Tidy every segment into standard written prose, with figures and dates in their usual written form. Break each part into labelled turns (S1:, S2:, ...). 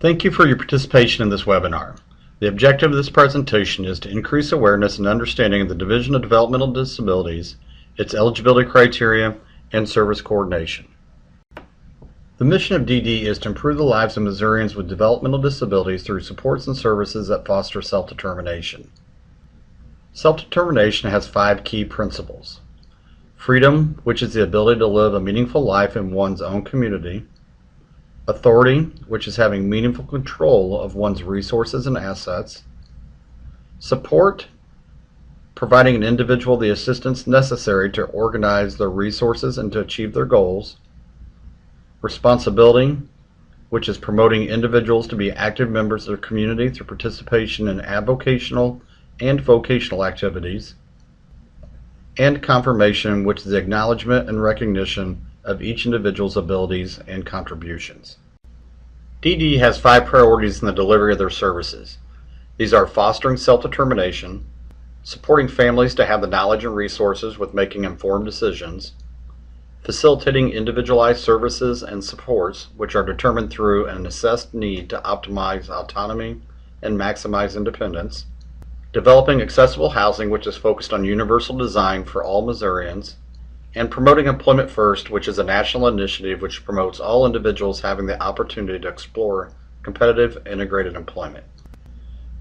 S1: Thank you for your participation in this webinar. The objective of this presentation is to increase awareness and understanding of the Division of Developmental Disabilities, its eligibility criteria, and service coordination. The mission of DD is to improve the lives of Missourians with developmental disabilities through supports and services that foster self-determination. Self-determination has 5 key principles. Freedom, which is the ability to live a meaningful life in one's own community. Authority, which is having meaningful control of one's resources and assets. Support, providing an individual the assistance necessary to organize their resources and to achieve their goals. Responsibility, which is promoting individuals to be active members of their community through participation in avocational and vocational activities. And confirmation, which is the acknowledgement and recognition of each individual's abilities and contributions. DD has 5 priorities in the delivery of their services. These are fostering self-determination, supporting families to have the knowledge and resources with making informed decisions, facilitating individualized services and supports which are determined through an assessed need to optimize autonomy and maximize independence, developing accessible housing which is focused on universal design for all Missourians, and promoting Employment First, which is a national initiative which promotes all individuals having the opportunity to explore competitive integrated employment.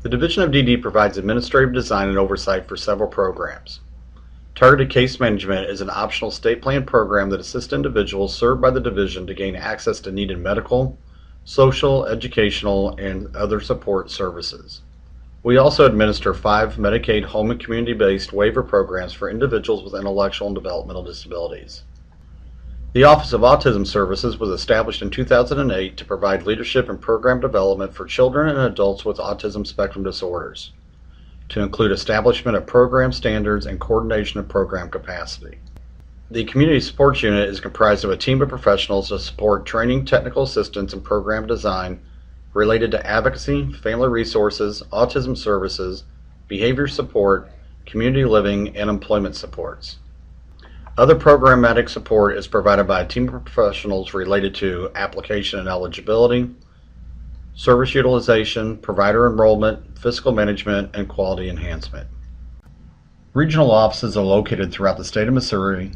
S1: The Division of DD provides administrative design and oversight for several programs. Targeted Case Management is an optional state plan program that assists individuals served by the division to gain access to needed medical, social, educational, and other support services. We also administer 5 Medicaid home and community-based waiver programs for individuals with intellectual and developmental disabilities. The Office of Autism Services was established in 2008 to provide leadership and program development for children and adults with autism spectrum disorders, to include establishment of program standards and coordination of program capacity. The Community Supports Unit is comprised of a team of professionals to support training, technical assistance, and program design related to advocacy, family resources, autism services, behavior support, community living, and employment supports. Other programmatic support is provided by a team of professionals related to application and eligibility, service utilization, provider enrollment, fiscal management, and quality enhancement. Regional offices are located throughout the state of Missouri.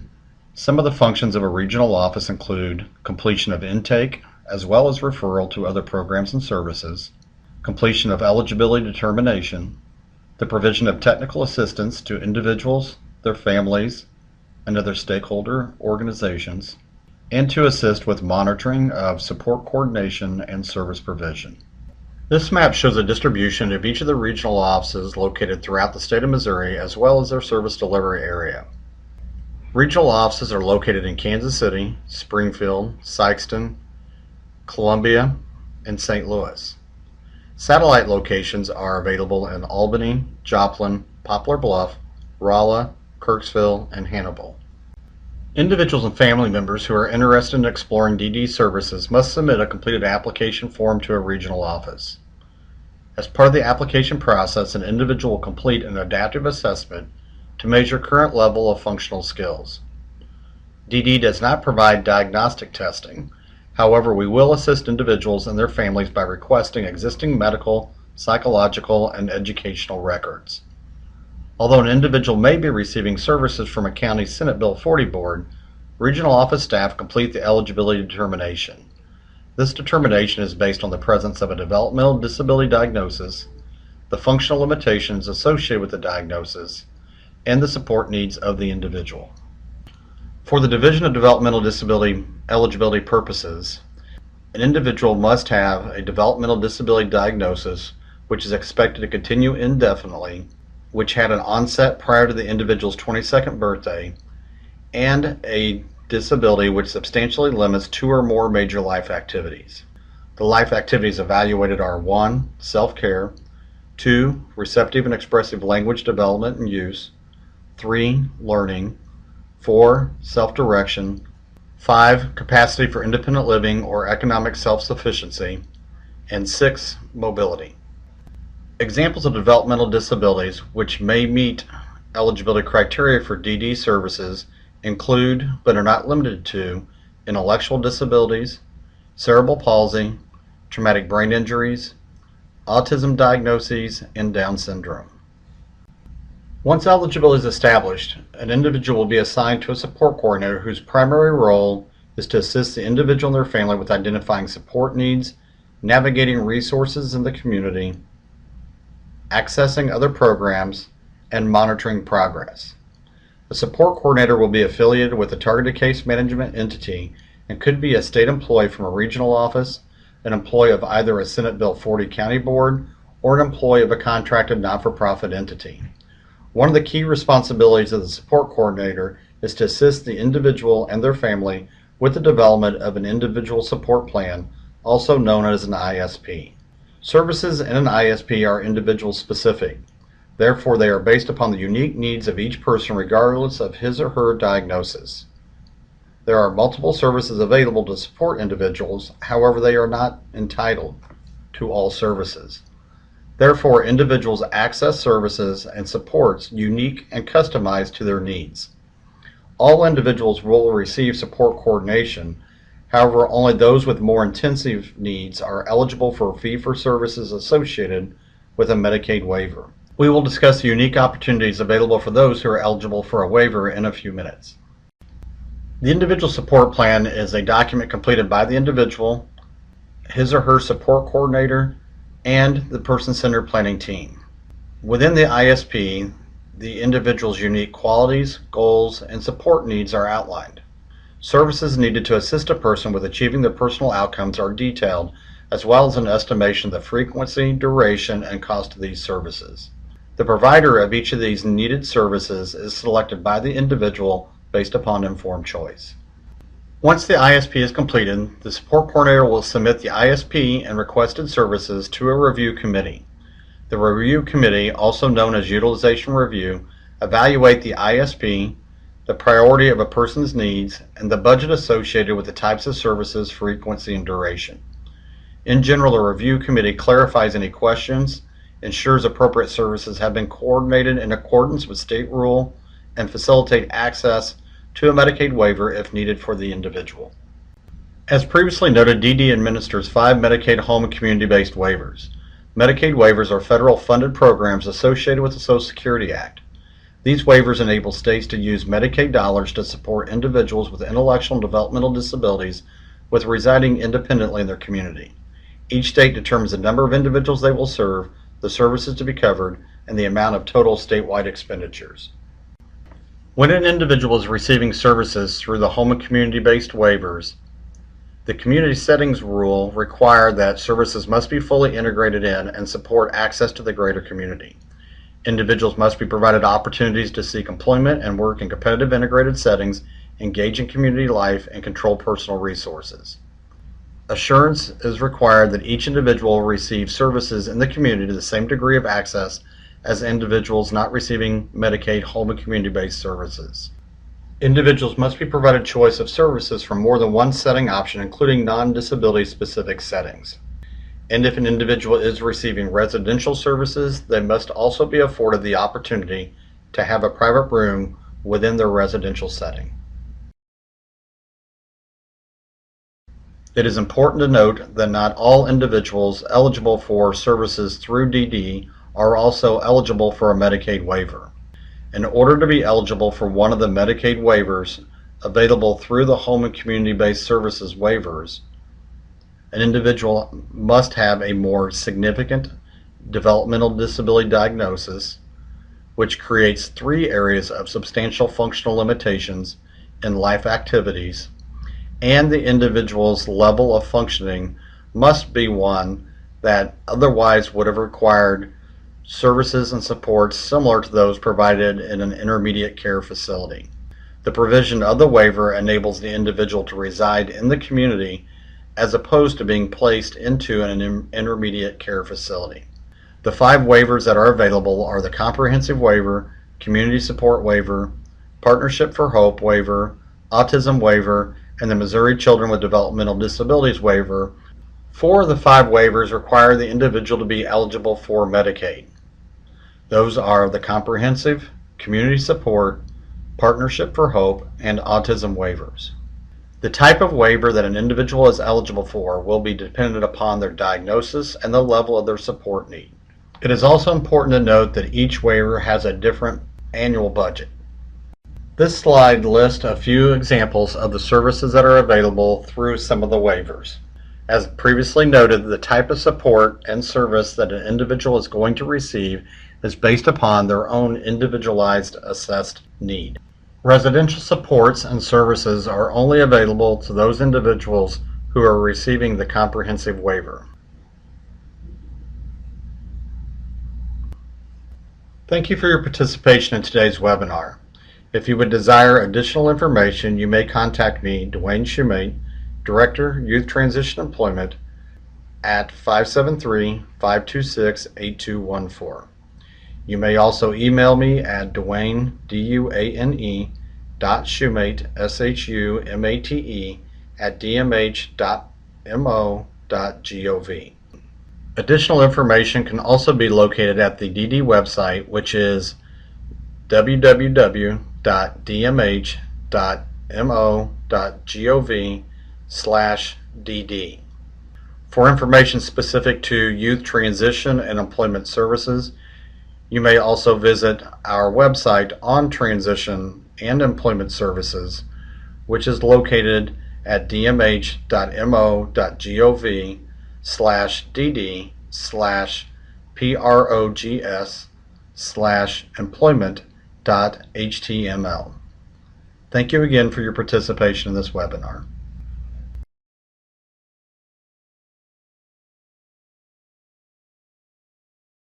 S1: Some of the functions of a regional office include completion of intake, as well as referral to other programs and services, completion of eligibility determination, the provision of technical assistance to individuals, their families, and other stakeholder organizations, and to assist with monitoring of support coordination and service provision. This map shows a distribution of each of the regional offices located throughout the state of Missouri, as well as their service delivery area. Regional offices are located in Kansas City, Springfield, Sikeston, Columbia, and St. Louis. Satellite locations are available in Albany, Joplin, Poplar Bluff, Rolla, Kirksville, and Hannibal. Individuals and family members who are interested in exploring DD services must submit a completed application form to a regional office. As part of the application process, an individual will complete an adaptive assessment to measure current level of functional skills. DD does not provide diagnostic testing. However, we will assist individuals and their families by requesting existing medical, psychological, and educational records. Although an individual may be receiving services from a county Senate Bill 40 board, regional office staff complete the eligibility determination. This determination is based on the presence of a developmental disability diagnosis, the functional limitations associated with the diagnosis, and the support needs of the individual. For the Division of Developmental Disability eligibility purposes, an individual must have a developmental disability diagnosis which is expected to continue indefinitely, which had an onset prior to the individual's 22nd birthday, and a disability which substantially limits 2 or more major life activities. The life activities evaluated are 1. Self-care, 2. Receptive and expressive language development and use, 3. Learning, 4. Self-direction, 5. Capacity for independent living or economic self-sufficiency, and 6. Mobility. Examples of developmental disabilities which may meet eligibility criteria for DD services include, but are not limited to, intellectual disabilities, cerebral palsy, traumatic brain injuries, autism diagnoses, and Down syndrome. Once eligibility is established, an individual will be assigned to a support coordinator whose primary role is to assist the individual and their family with identifying support needs, navigating resources in the community, accessing other programs, and monitoring progress. A support coordinator will be affiliated with a targeted case management entity and could be a state employee from a regional office, an employee of either a Senate Bill 40 county board, or an employee of a contracted not-for-profit entity. One of the key responsibilities of the support coordinator is to assist the individual and their family with the development of an individual support plan, also known as an ISP. Services in an ISP are individual specific. Therefore, they are based upon the unique needs of each person regardless of his or her diagnosis. There are multiple services available to support individuals, however, they are not entitled to all services. Therefore, individuals access services and supports unique and customized to their needs. All individuals will receive support coordination. However, only those with more intensive needs are eligible for fee-for-services associated with a Medicaid waiver. We will discuss the unique opportunities available for those who are eligible for a waiver in a few minutes. The individual support plan is a document completed by the individual, his or her support coordinator, and the person-centered planning team. Within the ISP, the individual's unique qualities, goals, and support needs are outlined. Services needed to assist a person with achieving their personal outcomes are detailed, as well as an estimation of the frequency, duration, and cost of these services. The provider of each of these needed services is selected by the individual based upon informed choice. Once the ISP is completed, the support coordinator will submit the ISP and requested services to a review committee. The review committee, also known as utilization review, evaluate the ISP, the priority of a person's needs, and the budget associated with the types of services, frequency, and duration. In general, the review committee clarifies any questions, ensures appropriate services have been coordinated in accordance with state rule, and facilitate access to a Medicaid waiver if needed for the individual. As previously noted, DD administers 5 Medicaid home and community-based waivers. Medicaid waivers are federal funded programs associated with the Social Security Act. These waivers enable states to use Medicaid dollars to support individuals with intellectual and developmental disabilities with residing independently in their community. Each state determines the number of individuals they will serve, the services to be covered, and the amount of total statewide expenditures. When an individual is receiving services through the home and community-based waivers, the community settings rule require that services must be fully integrated in and support access to the greater community. Individuals must be provided opportunities to seek employment and work in competitive integrated settings, engage in community life, and control personal resources. Assurance is required that each individual will receive services in the community to the same degree of access as individuals not receiving Medicaid home and community-based services. Individuals must be provided choice of services from more than one setting option, including non-disability specific settings. And if an individual is receiving residential services, they must also be afforded the opportunity to have a private room within their residential setting. It is important to note that not all individuals eligible for services through DD are also eligible for a Medicaid waiver. In order to be eligible for one of the Medicaid waivers available through the home and community-based services waivers, an individual must have a more significant developmental disability diagnosis, which creates 3 areas of substantial functional limitations in life activities, and the individual's level of functioning must be one that otherwise would have required services and supports similar to those provided in an intermediate care facility. The provision of the waiver enables the individual to reside in the community as opposed to being placed into an intermediate care facility. The 5 waivers that are available are the Comprehensive Waiver, Community Support Waiver, Partnership for Hope Waiver, Autism Waiver, and the Missouri Children with Developmental Disabilities Waiver. 4 of the 5 waivers require the individual to be eligible for Medicaid. Those are the Comprehensive, Community Support, Partnership for Hope, and Autism waivers. The type of waiver that an individual is eligible for will be dependent upon their diagnosis and the level of their support need. It is also important to note that each waiver has a different annual budget. This slide lists a few examples of the services that are available through some of the waivers. As previously noted, the type of support and service that an individual is going to receive is based upon their own individualized assessed need. Residential supports and services are only available to those individuals who are receiving the comprehensive waiver. Thank you for your participation in today's webinar. If you would desire additional information, you may contact me, Dwayne Shoemate, Director, Youth Transition Employment, at 573-526-8214. You may also email me at Dwayne, DUANE.Shoemate, SHUMATE, at dmh.mo.gov. Additional information can also be located at the DD website, which is www.dmh.mo.gov/DD. For information specific to youth transition and employment services, you may also visit our website on transition and employment services, which is located at dmh.mo.gov/DD/PROGS/employment.html. Thank you again for your participation in this webinar.